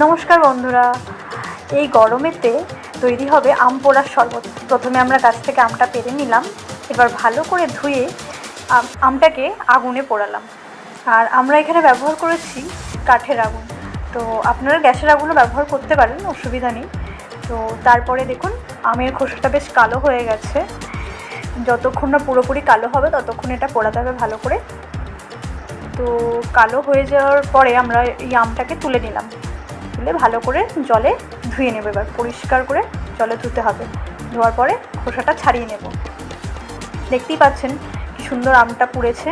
নমস্কার বন্ধুরা, এই গরমেতে তৈরি হবে আম পোড়ার শরবত। প্রথমে আমরা গাছ থেকে আমটা পেড়ে নিলাম, এবার ভালো করে ধুয়ে আমটাকে আগুনে পোড়ালাম। আর আমরা এখানে ব্যবহার করেছি কাঠের আগুন, তো আপনারা গ্যাসের আগুনও ব্যবহার করতে পারেন, অসুবিধা নেই। তো তারপরে দেখুন আমের খোসাটা বেশ কালো হয়ে গেছে। যতক্ষণ না পুরোপুরি কালো হবে ততক্ষণ এটা পোড়াতে হবে ভালো করে। তো কালো হয়ে যাওয়ার পরে আমরা এই আমটাকে তুলে নিলাম, তুলে ভালো করে জলে ধুয়ে নেব। এবার পরিষ্কার করে জলে ধুতে হবে, ধোয়ার পরে খোসাটা ছাড়িয়ে নেব। দেখতেই পাচ্ছেন কি সুন্দর আমটা পুড়েছে।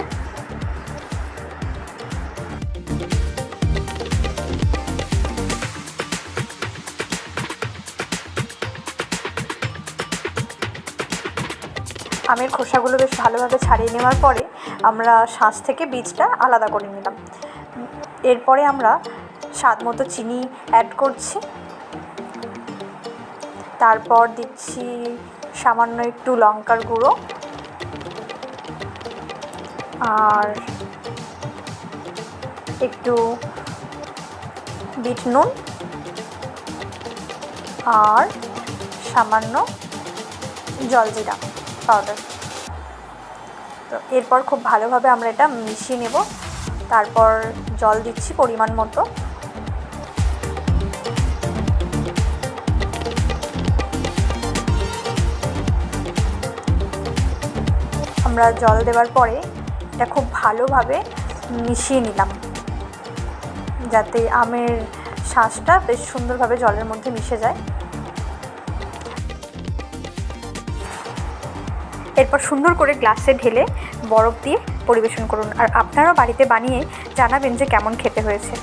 আমের খোসাগুলো বেশ ভালোভাবে ছাড়িয়ে নেওয়ার পরে আমরা শাঁস থেকে বীজটা আলাদা করে নিলাম। এরপরে আমরা স্বাদ মতো চিনি অ্যাড করছি, তারপর দিচ্ছি সামান্য একটু লঙ্কার গুঁড়ো আর একটু বিট নুন আর সামান্য জলজিরা পাউডার। তো এরপর খুব ভালোভাবে আমরা এটা মিশিয়ে নেব। তারপর জল দিচ্ছি পরিমাণ মতো। আমরা জল দেওয়ার পরে এটা খুব ভালোভাবে মিশিয়ে নিলাম, যাতে আমের শাঁসটা বেশ সুন্দরভাবে জলের মধ্যে মিশে যায়। এরপর সুন্দর করে গ্লাসে ঢেলে বরফ দিয়ে পরিবেশন করুন। আর আপনারাও বাড়িতে বানিয়ে জানাবেন যে কেমন খেতে হয়েছে।